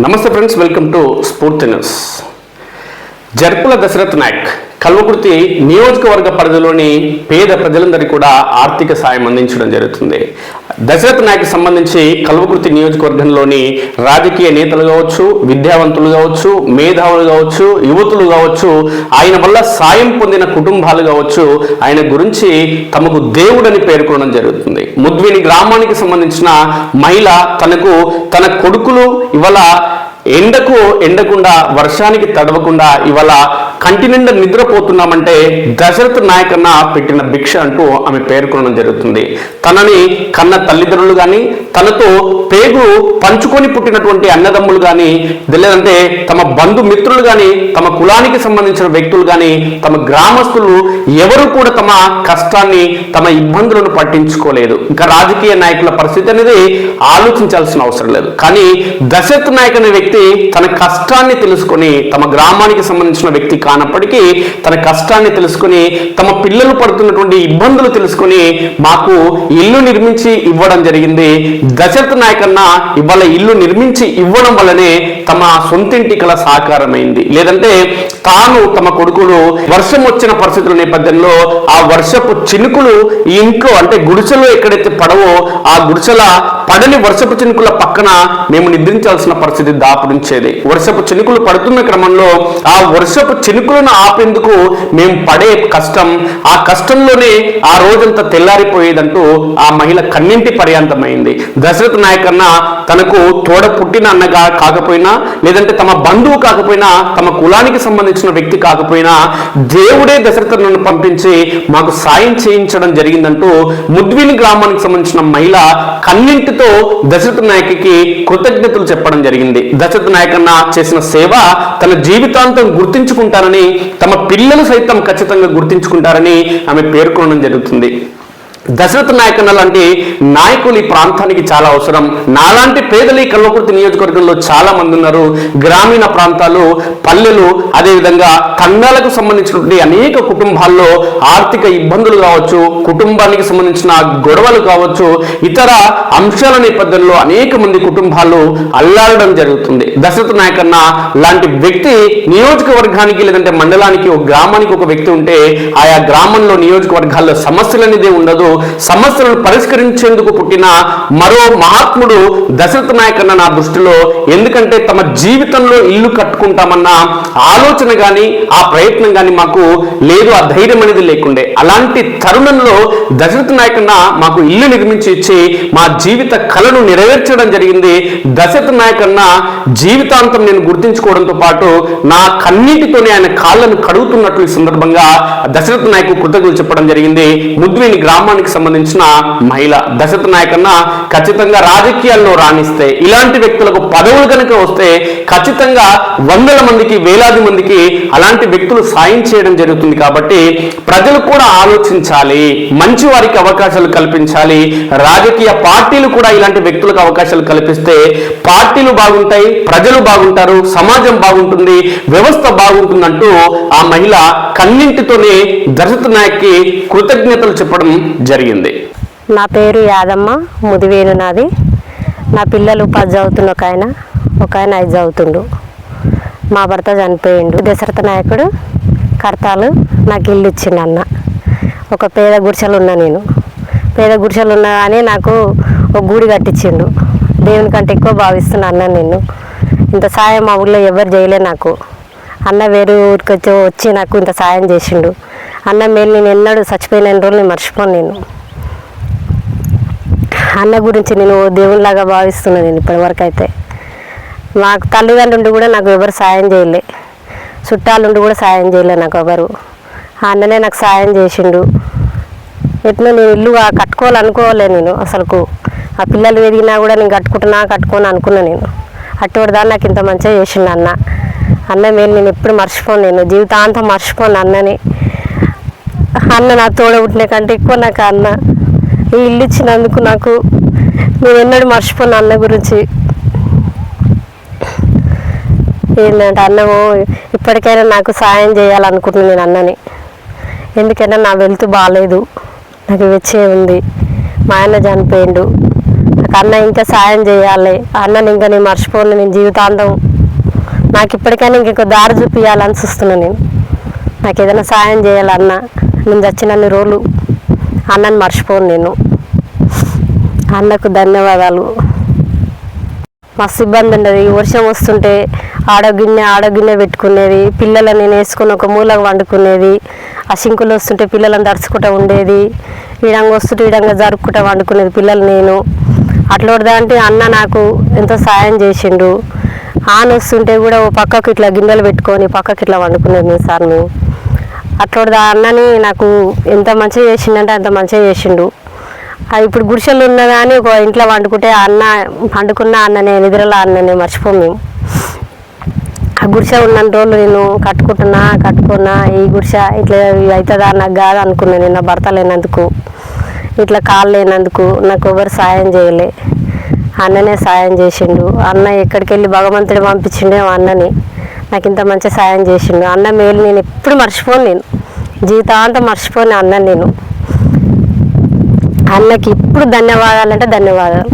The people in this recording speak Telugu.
నమస్తే ఫ్రెండ్స్, వెల్కమ్ టు స్ఫూర్తి న్యూస్. జర్పుల దశరథ్ నాయక్ కల్వకుర్తి నియోజకవర్గ పరిధిలోని పేద ప్రజలందరికీ కూడా ఆర్థిక సాయం అందించడం జరుగుతుంది. దశరథ్ నాయక్ సంబంధించి కల్వకుర్తి నియోజకవర్గంలోని రాజకీయ నేతలు కావచ్చు, విద్యావంతులు కావచ్చు, మేధావులు కావచ్చు, యువతులు కావచ్చు, ఆయన వల్ల సాయం పొందిన కుటుంబాలు కావచ్చు, ఆయన గురించి తమకు దేవుడని పేర్కొనడం జరుగుతుంది. ముద్విని గ్రామానికి సంబంధించిన మహిళ తన కొడుకులు ఇవాళ ఎండకుండా వర్షానికి తడవకుండా ఇవాళ కంటి నిండా నిద్రపోతున్నామంటే దశరథ్ నాయక్ అన్న పెట్టిన భిక్ష అంటూ ఆమె పేర్కొనడం జరుగుతుంది. తనని కన్న తల్లిదండ్రులు కానీ, తనతో పేగు పంచుకొని పుట్టినటువంటి అన్నదమ్ములు కానీ, లేదంటే తమ బంధుమిత్రులు కానీ, తమ కులానికి సంబంధించిన వ్యక్తులు కానీ, తమ గ్రామస్తులు ఎవరు కూడా తమ కష్టాన్ని, తమ ఇబ్బందులను పట్టించుకోలేదు. ఇంకా రాజకీయ నాయకుల పరిస్థితి అనేది ఆలోచించాల్సిన అవసరం లేదు. కానీ దశరథ్ నాయక్ అనే వ్యక్తి తన కష్టాన్ని తెలుసుకొని, తమ గ్రామానికి సంబంధించిన వ్యక్తి కానప్పటికీ తన కష్టాన్ని తెలుసుకొని, తమ పిల్లలు పడుతున్నటువంటి ఇబ్బందులు తెలుసుకొని మాకు ఇల్లు నిర్మించి ఇవ్వడం జరిగింది. దశరథ్ నాయక్ అన్న ఇవాళ ఇల్లు నిర్మించి ఇవ్వడం వల్లనే తమ సొంతింటి కల సాకారమైంది. లేదంటే తాను తమ కొడుకులు వర్షం వచ్చిన పరిస్థితుల నేపథ్యంలో ఆ వర్షపు చినుకులు ఈ ఇంట్లో అంటే గుడిసెలో ఎక్కడైతే పడవో ఆ గుడిసెల పడని వర్షపు చినుకుల పక్కన మేము నిద్రించాల్సిన పరిస్థితి దాపురించేది. వర్షపు చినుకులు పడుతున్న క్రమంలో ఆ వర్షపు చినుకులను ఆపేందుకు మేము పడే కష్టం, ఆ కష్టంలోనే ఆ రోజంతా తెల్లారిపోయేదంటూ ఆ మహిళ కన్నింటి పర్యాంతమైంది. దశరథ్ నాయక్ అన్న తనకు తోడ పుట్టిన అన్నగా కాకపోయినా, లేదంటే తమ బంధువు కాకపోయినా, తమ కులానికి సంబంధించిన వ్యక్తి కాకపోయినా దేవుడే దశరథను పంపించి మాకు సాయం చేయించడం జరిగిందంటూ ముద్విని గ్రామానికి సంబంధించిన మహిళ కన్నింటితో దశరథ్ నాయక్కి కృతజ్ఞతలు చెప్పడం జరిగింది. దశరథ్ నాయక్ అన్న చేసిన సేవ తన జీవితాంతం గుర్తించుకుంటారని, తమ పిల్లలు సైతం ఖచ్చితంగా గుర్తించుకుంటారని ఆమె పేర్కొనడం జరుగుతుంది. దశరథ్ నాయక్ అన్న లాంటి నాయకులు ఈ ప్రాంతానికి చాలా అవసరం. నాలాంటి పేదలు ఈ కల్వకుర్తి నియోజకవర్గంలో చాలా మంది ఉన్నారు. గ్రామీణ ప్రాంతాలు, పల్లెలు, అదేవిధంగా తండాలకు సంబంధించినటువంటి అనేక కుటుంబాల్లో ఆర్థిక ఇబ్బందులు కావచ్చు, కుటుంబానికి సంబంధించిన గొడవలు కావచ్చు, ఇతర అంశాల నేపథ్యంలో అనేక మంది కుటుంబాలు అల్లాడడం జరుగుతుంది. దశరథ్ నాయక్ అన్న లాంటి వ్యక్తి నియోజకవర్గానికి లేదంటే మండలానికి, ఒక గ్రామానికి ఒక వ్యక్తి ఉంటే ఆయా గ్రామంలో నియోజకవర్గాల్లో సమస్యలు అనేది ఉండదు. సమస్యలను పరిష్కరించేందుకు పుట్టిన మరో మహాత్ముడు దశరథ్ నాయక్ అన్న నా దృష్టిలో. ఎందుకంటే తమ జీవితంలో ఇల్లు కట్టుకుంటామన్న ఆలోచన కానీ, ఆ ప్రయత్నం కానీ మాకు లేదు, ఆ ధైర్యం అనేది లేకుండే. అలాంటి తరుణంలో దశరథ్ నాయక్ అన్న మాకు ఇల్లు నిర్మించి ఇచ్చి మా జీవిత కళను నెరవేర్చడం జరిగింది. దశరథ్ నాయక్ అన్న జీవితాంతం నేను గుర్తించుకోవడంతో పాటు నా కన్నీటితోనే ఆయన కాళ్ళను కడుగుతున్నట్లు ఈ సందర్భంగా దశరథ్ నాయక్ కృతజ్ఞతలు చెప్పడం జరిగింది. ముద్విని గ్రామానికి సంబంధించిన మహిళ దశరథ్ నాయక్ అన్న ఖచ్చితంగా రాజకీయాల్లో రాణిస్తే, ఇలాంటి వ్యక్తులకు పదవులు కనుక వస్తే ఖచ్చితంగా వందల మందికి, వేలాది మందికి అలాంటి వ్యక్తులు సాయం చేయడం జరుగుతుంది. కాబట్టి ప్రజలు కూడా ఆలోచించాలి, మంచి వారికి అవకాశాలు కల్పించాలి. రాజకీయ పార్టీలు కూడా ఇలాంటి వ్యక్తులకు అవకాశాలు కల్పిస్తే పార్టీలు బాగుంటాయి, ప్రజలు బాగుంటారు, సమాజం బాగుంటుంది, వ్యవస్థ బాగుంటుందంటూ ఆ మహిళ కన్నింటితోనే దశరథ్ నాయక్కి కృతజ్ఞతలు చెప్పడం జరిగింది. నా పేరు యాదమ్మ, ముదివేలు నాది. నా పిల్లలు 10 చదువుతున్న ఒక ఆయన 5 చదువుతుండు. మా భర్త చనిపోయిండు. దశరథ నాయకుడు కర్తాలు నాకు ఇల్లు ఇచ్చిండు అన్న. ఒక పేద గుడిసెలు ఉన్నా, నేను పేద గుడిసెలు ఉన్నా కానీ నాకు ఒక గూడి కట్టించిండు. దేవుని కంటే ఎక్కువ భావిస్తున్నా అన్న. నేను ఇంత సాయం మా ఊళ్ళో ఎవరు చేయలే నాకు. అన్న వేరే ఊరికి వచ్చి నాకు ఇంత సాయం చేసిండు. అన్న మేలు నేను ఎన్నడూ చచ్చిపోయిన రోజులు నేను మర్చిపోను. నేను అన్న గురించి నేను దేవునిలాగా భావిస్తున్నాను. నేను ఇప్పటివరకు అయితే నాకు తల్లిదండ్రులు కూడా నాకు ఎవరు సాయం చేయలే, చుట్టాలుండి కూడా సాయం చేయలే నాకు ఎవరు. ఆ అన్ననే నాకు సాయం చేసిండు. ఎట్లా నేను ఇల్లు కట్టుకోవాలనుకోలే నేను అసలుకు. ఆ పిల్లలు ఎదిగినా కూడా నేను కట్టుకోని అనుకున్నా. నేను అటువంటి దాన్ని నాకు ఇంత మంచిగా చేసిండు అన్న. అన్న మేలు నేను ఎప్పుడు మర్చిపోను, నేను జీవితాంతం మర్చిపోను అన్నని. అన్న నా తోడ పుట్టిన కంటే ఎక్కువ నాకు అన్న. ఈ ఇల్లు ఇచ్చినందుకు నాకు నేను ఎన్నడూ మర్చిపోను అన్న గురించి. ఏంటంటే అన్నము ఇప్పటికైనా నాకు సాయం చేయాలనుకుంటున్నాను నేను అన్నని. ఎందుకైనా నా వెల్త్ బాగాలేదు, నాకు వచ్చే ఉంది. మా ఆయన చనిపోయిండు, నాకు అన్న ఇంకా సాయం చేయాలి, అన్నని ఇంకా నేను మర్చిపోను, నేను జీవితాంతం నాకు ఇప్పటికైనా ఇంకొక దారి చూపించాలని చూస్తున్నాను. నాకు ఏదైనా సాయం చేయాలి అన్న, నేను చచ్చినన్ని రోజులు అన్నని మర్చిపోను నేను. అన్నకు ధన్యవాదాలు. మస్తు ఇబ్బంది ఉండేది, వర్షం వస్తుంటే ఆడగిన్నె పెట్టుకునేది, పిల్లలని నేను వేసుకుని ఒక మూలకు వండుకునేది, ఆ సింకులు వస్తుంటే పిల్లలను తడుచుకుంటూ ఉండేది, ఈడంగా వస్తుంటే ఈడంగా జరుపుకుంటూ వండుకునేది పిల్లలు నేను. అట్లా అంటే అన్న నాకు ఎంతో సాయం చేసిండు. ఆన వస్తుంటే కూడా ఓ పక్కకు ఇట్లా గిన్నెలు పెట్టుకొని పక్కకి ఇట్లా వండుకునేది నేను సార్ మేము. అట్లా అన్నని నాకు ఎంత మంచిగా చేసిండంటే అంత మంచిగా చేసిండు. ఇప్పుడు గుడిసెలు ఉన్నా కానీ ఒక ఇంట్లో వండుకుంటే అన్న వండుకున్న అన్ననే, నిద్రలో అన్ననే మర్చిపోము మేము. ఆ గుడిసె ఉన్న రోజులు నేను కట్టుకున్నా ఈ గుడిసె ఇట్లా అవుతుందా నాకు కాదు అనుకున్నాను నేను. నా భర్త లేనందుకు, ఇట్లా కాళ్ళు లేనందుకు నాకు ఎవరు సాయం చేయలే, అన్ననే సాయం చేసిండు. అన్న ఎక్కడికి వెళ్ళి భగవంతుడు పంపించిండే అన్నని నాకు ఇంత మంచి సాయం చేసిండు. అన్న మేలు నేను ఎప్పుడు మర్చిపోను, నేను జీవితాంతం మర్చిపోను అన్న నేను. అన్నకి ఇప్పుడు ధన్యవాదాలంటే ధన్యవాదాలు.